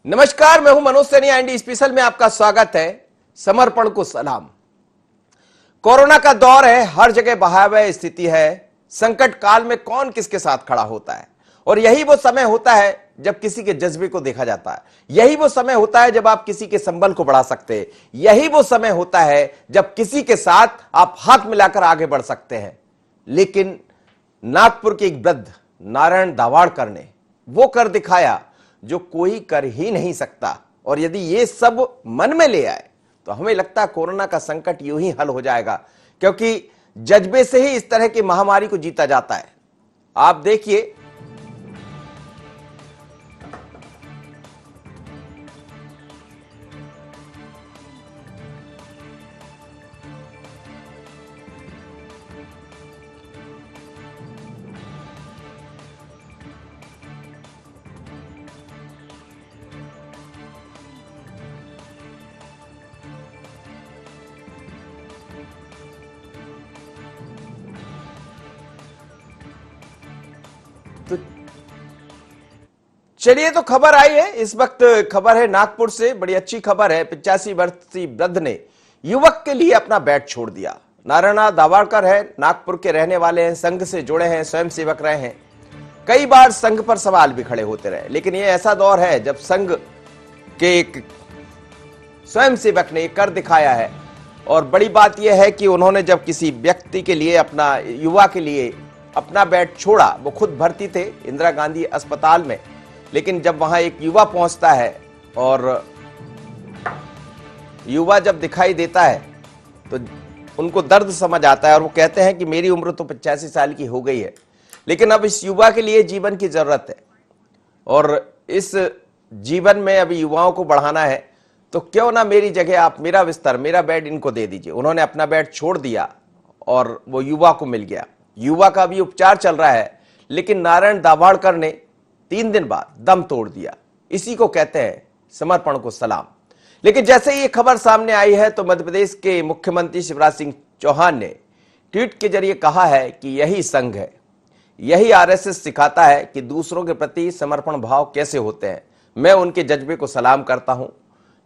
नमस्कार, मैं हूं मनोज सैनी। एंडी स्पेशल में आपका स्वागत है। समर्पण को सलाम। कोरोना का दौर है, हर जगह भयावह स्थिति है। संकट काल में कौन किसके साथ खड़ा होता है, और यही वो समय होता है जब किसी के जज्बे को देखा जाता है। यही वो समय होता है जब आप किसी के संबल को बढ़ा सकते हैं। यही वो समय होता है जब किसी के साथ आप हाथ मिलाकर आगे बढ़ सकते हैं। लेकिन नागपुर के एक वृद्ध नारायण दावाड़कर ने वो कर दिखाया जो कोई कर ही नहीं सकता। और यदि ये सब मन में ले आए तो हमें लगता है कोरोना का संकट यूं ही हल हो जाएगा, क्योंकि जज्बे से ही इस तरह की महामारी को जीता जाता है। आप देखिए, तो चलिए, तो खबर आई है इस वक्त। खबर है नागपुर से, बड़ी अच्छी खबर है। 85 वर्षीय वृद्ध ने युवक के लिए अपना बेड छोड़ दिया। नारायण दावाड़कर है, नागपुर के रहने वाले हैं, संघ से जुड़े हैं, स्वयं सेवक रहे हैं। कई बार संघ पर सवाल भी खड़े होते रहे, लेकिन यह ऐसा दौर है जब संघ के एक स्वयं सेवक ने कर दिखाया है। और बड़ी बात यह है कि उन्होंने जब किसी व्यक्ति के लिए, अपना युवा के लिए अपना बेड छोड़ा, वो खुद भर्ती थे इंदिरा गांधी अस्पताल में, लेकिन जब वहां एक युवा पहुंचता है और युवा जब दिखाई देता है तो उनको दर्द समझ आता है। और वो कहते हैं कि मेरी उम्र तो 85 साल की हो गई है, लेकिन अब इस युवा के लिए जीवन की जरूरत है, और इस जीवन में अभी युवाओं को बढ़ाना है, तो क्यों ना मेरी जगह आप मेरा बिस्तर, मेरा बेड इनको दे दीजिए। उन्होंने अपना बेड छोड़ दिया और वो युवा को मिल गया। युवा का भी उपचार चल रहा है, लेकिन नारायण दावाड़कर ने 3 दिन बाद दम तोड़ दिया। इसी को कहते हैं समर्पण को सलाम। लेकिन जैसे ही ये खबर सामने आई है तो मध्य प्रदेश के मुख्यमंत्री शिवराज सिंह चौहान ने ट्वीट के जरिए कहा है कि यही संघ है, यही आरएसएस सिखाता है कि दूसरों के प्रति समर्पण भाव कैसे होते हैं। मैं उनके जज्बे को सलाम करता हूं,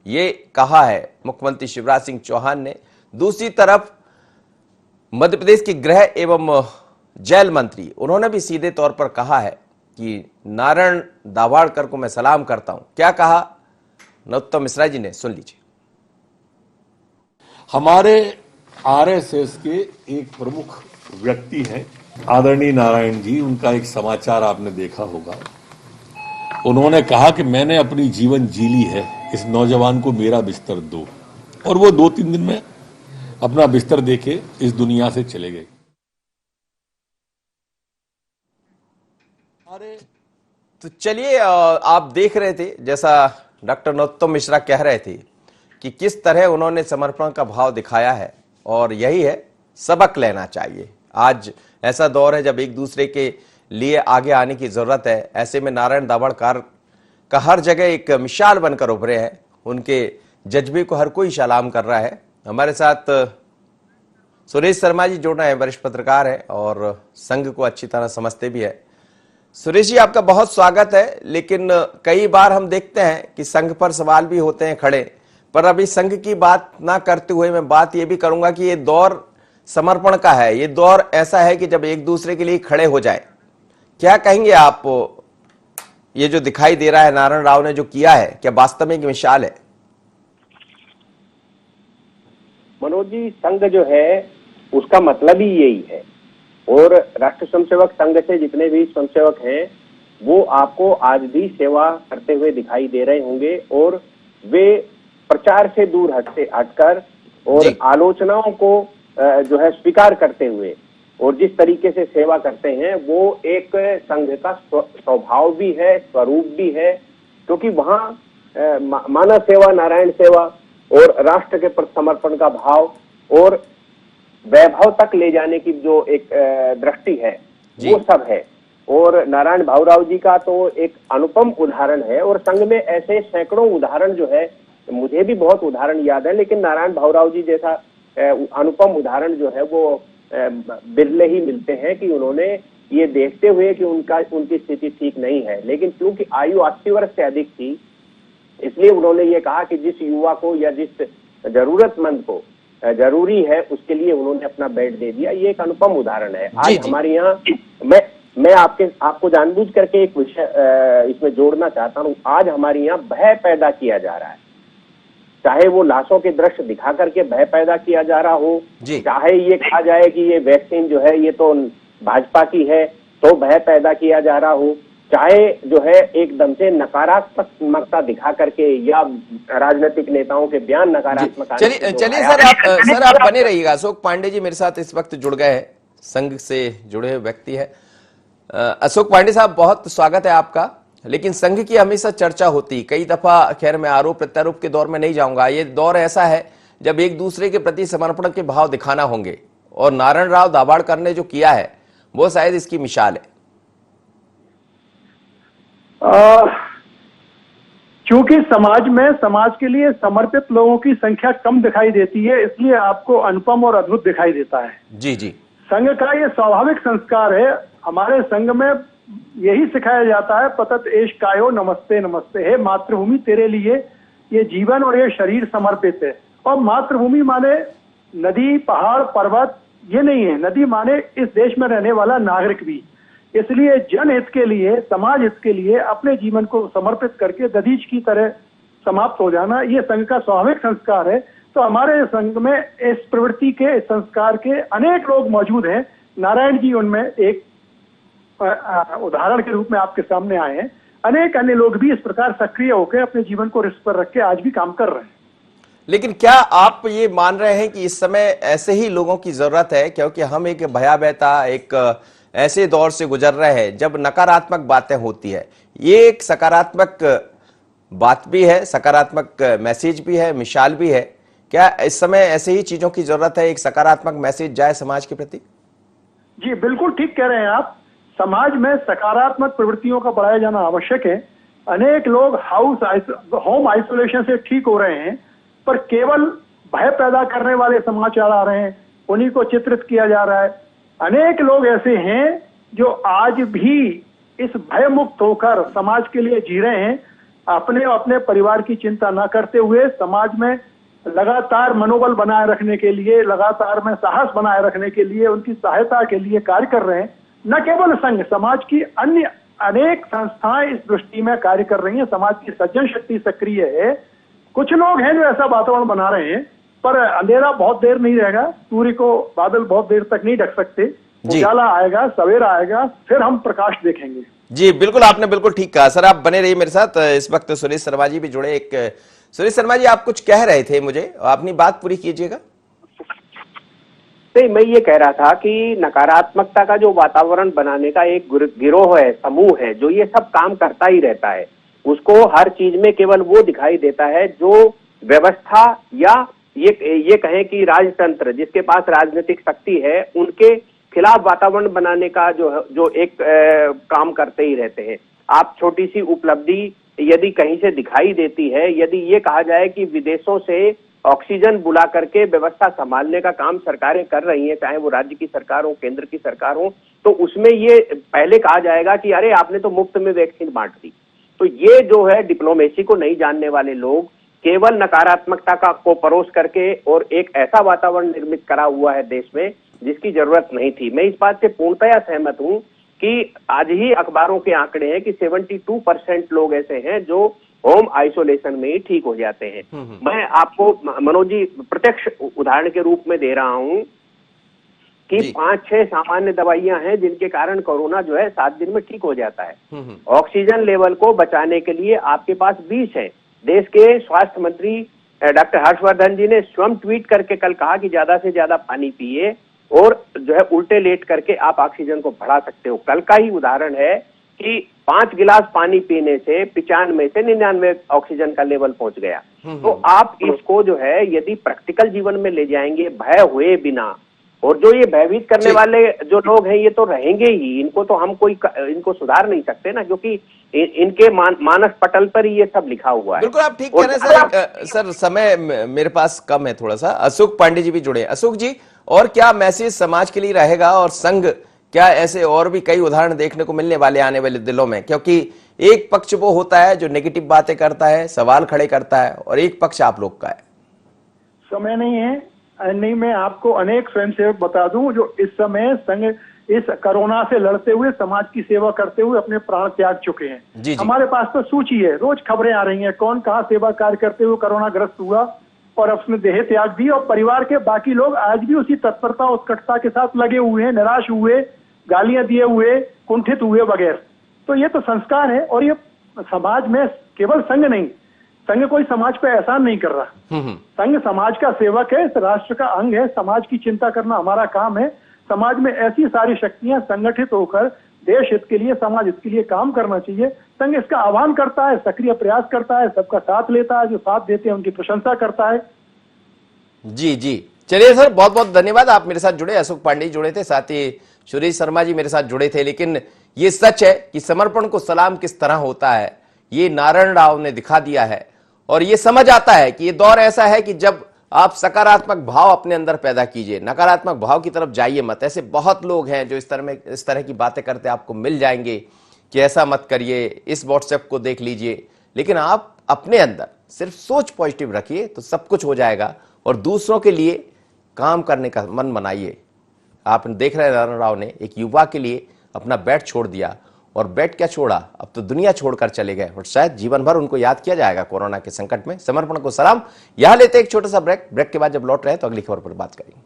ये कहा है मुख्यमंत्री शिवराज सिंह चौहान ने। दूसरी तरफ मध्य प्रदेश के गृह एवं जेल मंत्री, उन्होंने भी सीधे तौर पर कहा है कि नारायण दावाड़कर को मैं सलाम करता हूं। क्या कहा नरोत्तम मिश्रा जी ने, सुन लीजिए। हमारे आरएसएस के एक प्रमुख व्यक्ति हैं आदरणीय नारायण जी। उनका एक समाचार आपने देखा होगा। उन्होंने कहा कि मैंने अपनी जीवन जी ली है, इस नौजवान को मेरा बिस्तर दो, और वो 2-3 दिन में अपना बिस्तर देके इस दुनिया से चले गए। तो चलिए, आप देख रहे थे जैसा डॉक्टर नरोत्तम मिश्रा कह रहे थे कि किस तरह उन्होंने समर्पण का भाव दिखाया है, और यही है, सबक लेना चाहिए। आज ऐसा दौर है जब एक दूसरे के लिए आगे आने की जरूरत है। ऐसे में नारायण दावाड़कर का हर जगह एक मिसाल बनकर उभरे हैं। उनके जज्बे को हर कोई सलाम कर रहा है। हमारे साथ सुरेश शर्मा जी जुड़ रहे हैं, वरिष्ठ पत्रकार हैं और संघ को अच्छी तरह समझते भी है। सुरेश जी, आपका बहुत स्वागत है। लेकिन कई बार हम देखते हैं कि संघ पर सवाल भी होते हैं खड़े, पर अभी संघ की बात ना करते हुए मैं बात ये भी करूंगा कि ये दौर समर्पण का है। ये दौर ऐसा है कि जब एक दूसरे के लिए खड़े हो जाए। क्या कहेंगे आप, ये जो दिखाई दे रहा है नारायण राव ने जो किया है, क्या वास्तव में एक मिसाल है? मनोज जी, संघ जो है उसका मतलब ही यही है, और राष्ट्रीय स्वयंसेवक संघ से जितने भी स्वयंसेवक हैं वो आपको आज भी सेवा करते हुए दिखाई दे रहे होंगे, और वे प्रचार से दूर हटकर और आलोचनाओं को जो है स्वीकार करते हुए और जिस तरीके से सेवा करते हैं, वो एक संघ का स्वभाव भी है, स्वरूप भी है। क्योंकि वहां मानव सेवा, नारायण सेवा और राष्ट्र के प्रति समर्पण का भाव और वैभव तक ले जाने की जो एक दृष्टि है, वो सब है। और नारायण भाऊराव जी का तो एक अनुपम उदाहरण है, और संघ में ऐसे सैकड़ों उदाहरण जो है, मुझे भी बहुत उदाहरण याद है, लेकिन नारायण भाऊराव जी जैसा अनुपम उदाहरण जो है वो बिरले ही मिलते हैं कि उन्होंने ये देखते हुए कि उनकी स्थिति ठीक नहीं है, लेकिन क्योंकि आयु 80 वर्ष से अधिक थी, इसलिए उन्होंने ये कहा कि जिस युवा को या जिस जरूरतमंद को जरूरी है उसके लिए उन्होंने अपना बेड दे दिया। ये एक अनुपम उदाहरण है। आज हमारे यहाँ मैं आपको जानबूझ करके एक विषय इसमें जोड़ना चाहता हूँ। आज हमारे यहाँ भय पैदा किया जा रहा है, चाहे वो लाशों के दृश्य दिखा करके भय पैदा किया जा रहा हो, चाहे ये कहा जाए कि ये वैक्सीन जो है ये तो भाजपा की है तो भय पैदा किया जा रहा हो, चाहे जो है एकदम से नकारात्मकता दिखा करके या राजनीतिक नेताओं के बयान नकारात्मक। चलिए सर आप बने रहिएगा। अशोक पांडे जी मेरे साथ इस वक्त जुड़ गए हैं, संघ से जुड़े हुए व्यक्ति है। अशोक पांडे साहब, बहुत स्वागत है आपका। लेकिन संघ की हमेशा चर्चा होती कई दफा, खैर मैं आरोप प्रत्यारोप के दौर में नहीं जाऊंगा, ये दौर ऐसा है जब एक दूसरे के प्रति समर्पण के भाव दिखाना होंगे, और नारायण राव दाभाड़कर ने जो किया है वो शायद इसकी मिसाल है। क्योंकि समाज के लिए समर्पित लोगों की संख्या कम दिखाई देती है, इसलिए आपको अनुपम और अद्भुत दिखाई देता है। जी। संघ का ये स्वाभाविक संस्कार है। हमारे संघ में यही सिखाया जाता है, पतत एश कायो नमस्ते नमस्ते, हे मातृभूमि तेरे लिए ये जीवन और ये शरीर समर्पित है। और मातृभूमि माने नदी, पहाड़, पर्वत ये नहीं है, नदी माने इस देश में रहने वाला नागरिक भी। इसलिए जनहित के लिए, समाज हित के लिए अपने जीवन को समर्पित करके दधीच की तरह समाप्त हो जाना, ये संघ का स्वाभाविक संस्कार है। तो हमारे संघ में इस प्रवृत्ति के, इस संस्कार के अनेक लोग मौजूद हैं। नारायण जी उनमें एक उदाहरण के रूप में आपके सामने आए हैं। अनेक अन्य लोग भी इस प्रकार सक्रिय होकर अपने जीवन को रिस्क पर रख के आज भी काम कर रहे हैं। लेकिन क्या आप ये मान रहे हैं कि इस समय ऐसे ही लोगों की जरूरत है, क्योंकि हम एक भयावहता, एक ऐसे दौर से गुजर रहे हैं जब नकारात्मक बातें होती है, ये एक सकारात्मक बात भी है, सकारात्मक मैसेज भी है, मिसाल भी है। क्या इस समय ऐसे ही चीजों की जरूरत है, एक सकारात्मक मैसेज जाए समाज के प्रति? जी बिल्कुल ठीक कह रहे हैं आप। समाज में सकारात्मक प्रवृत्तियों का बढ़ाया जाना आवश्यक है। अनेक लोग होम आइसोलेशन से ठीक हो रहे हैं, पर केवल भय पैदा करने वाले समाचार आ रहे हैं, उन्हीं को चित्रित किया जा रहा है। अनेक लोग ऐसे हैं जो आज भी इस भय मुक्त होकर समाज के लिए जी रहे हैं, अपने और अपने परिवार की चिंता न करते हुए समाज में लगातार मनोबल बनाए रखने के लिए, लगातार में साहस बनाए रखने के लिए, उनकी सहायता के लिए कार्य कर रहे हैं। न केवल संघ, समाज की अन्य अनेक संस्थाएं इस दृष्टि में कार्य कर रही हैं। समाज की सज्जन शक्ति सक्रिय है। कुछ लोग हैं जो ऐसा वातावरण बना रहे हैं, पर अंधेरा बहुत देर नहीं रहेगा, सूर्य को बादल बहुत देर तक नहीं ढक सकते। उजाला आएगा, सवेरा आएगा, फिर हम प्रकाश देखेंगे। जी बिल्कुल, आपने बिल्कुल ठीक कहा। सर आप बने रहिए मेरे साथ। इस वक्त सुरेश शर्मा जी भी जुड़े। सुरेश शर्मा जी, आप कुछ कह रहे थे मुझे, अपनी बात पूरी कीजिएगा। नहीं, मैं ये कह रहा था कि नकारात्मकता का जो वातावरण बनाने का एक गिरोह है, समूह है, जो ये सब काम करता ही रहता है। उसको हर चीज में केवल वो दिखाई देता है जो व्यवस्था या ये कहें कि राजतंत्र, जिसके पास राजनीतिक शक्ति है, उनके खिलाफ वातावरण बनाने का जो एक काम करते ही रहते हैं। आप छोटी सी उपलब्धि यदि कहीं से दिखाई देती है, यदि ये कहा जाए कि विदेशों से ऑक्सीजन बुला करके व्यवस्था संभालने का काम सरकारें कर रही हैं, चाहे वो राज्य की सरकार हो, केंद्र की सरकार हो, तो उसमें ये पहले कहा जाएगा कि अरे आपने तो मुफ्त में वैक्सीन बांट दी। तो ये जो है डिप्लोमेसी को नहीं जानने वाले लोग केवल नकारात्मकता को परोस करके और एक ऐसा वातावरण निर्मित करा हुआ है देश में जिसकी जरूरत नहीं थी। मैं इस बात से पूर्णतया सहमत हूं कि आज ही अखबारों के आंकड़े हैं कि 72% लोग ऐसे हैं जो होम आइसोलेशन में ही ठीक हो जाते हैं। मैं आपको मनोज जी प्रत्यक्ष उदाहरण के रूप में दे रहा हूं कि 5-6 सामान्य दवाइयां हैं जिनके कारण कोरोना जो है 7 दिन में ठीक हो जाता है। ऑक्सीजन लेवल को बचाने के लिए आपके पास 20 है। देश के स्वास्थ्य मंत्री डॉक्टर हर्षवर्धन जी ने स्वयं ट्वीट करके कल कहा कि ज्यादा से ज्यादा पानी पिए और जो है उल्टे लेट करके आप ऑक्सीजन को बढ़ा सकते हो। कल का ही उदाहरण है कि 5 गिलास पानी पीने से 95 से 99 ऑक्सीजन का लेवल पहुंच गया। तो आप इसको जो है यदि प्रैक्टिकल जीवन में ले जाएंगे भय हुए बिना, और जो ये भयभीत करने वाले जो लोग हैं ये तो रहेंगे ही, इनको तो हम इनको सुधार नहीं सकते ना, क्योंकि इनके मानस पटल पर ही ये सब लिखा हुआ है। बिल्कुल आप ठीक कह रहे हैं सर। समय मेरे पास कम है थोड़ा सा। अशोक पांडे जी भी जुड़े। अशोक जी, और क्या मैसेज समाज के लिए रहेगा और संघ क्या ऐसे और भी कई उदाहरण देखने को मिलने वाले आने वाले दिनों में? क्योंकि एक पक्ष वो होता है जो नेगेटिव बातें करता है, सवाल खड़े करता है, और एक पक्ष आप लोग का है। समय नहीं है, नहीं मैं आपको अनेक स्वयंसेवक बता दूं जो इस समय संघ इस कोरोना से लड़ते हुए समाज की सेवा करते हुए अपने प्राण त्याग चुके हैं। जी। हमारे पास तो सूची है, रोज खबरें आ रही हैं, कौन कहाँ सेवा कार्य करते हुए कोरोना ग्रस्त हुआ और अपने देह त्याग दी, और परिवार के बाकी लोग आज भी उसी तत्परता उत्कटता के साथ लगे हुए हैं, निराश हुए, गालियां दिए हुए, कुंठित हुए वगैरह। तो ये तो संस्कार है, और ये समाज में केवल संघ नहीं, संघ कोई समाज पे एहसान नहीं कर रहा। संघ समाज का सेवक है, इस राष्ट्र का अंग है, समाज की चिंता करना हमारा काम है। समाज में ऐसी सारी शक्तियां संगठित होकर देश हित के लिए, समाज हित के लिए काम करना चाहिए। संघ इसका आह्वान करता है, सक्रिय प्रयास करता है, सबका साथ लेता है, जो साथ देते हैं उनकी प्रशंसा करता है। जी जी, चलिए सर, बहुत बहुत धन्यवाद। आप मेरे साथ जुड़े, अशोक पांडे जुड़े थे, साथ ही सुरेश शर्मा जी मेरे साथ जुड़े थे। लेकिन ये सच है कि समर्पण को सलाम किस तरह होता है, ये नारायण राव ने दिखा दिया है। और ये समझ आता है कि ये दौर ऐसा है कि जब आप सकारात्मक भाव अपने अंदर पैदा कीजिए, नकारात्मक भाव की तरफ जाइए मत। ऐसे बहुत लोग हैं जो इस तरह की बातें करते आपको मिल जाएंगे कि ऐसा मत करिए, इस व्हाट्सएप को देख लीजिए। लेकिन आप अपने अंदर सिर्फ सोच पॉजिटिव रखिए तो सब कुछ हो जाएगा, और दूसरों के लिए काम करने का मन बनाइए। आप देख रहे हैं नारायण राव ने एक युवा के लिए अपना बेड छोड़ दिया, और बेड क्या छोड़ा, अब तो दुनिया छोड़कर चले गए, और शायद जीवन भर उनको याद किया जाएगा कोरोना के संकट में। समर्पण को सलाम। यहां लेते एक छोटा सा ब्रेक के बाद जब लौट रहे हैं तो अगली खबर पर बात करेंगे।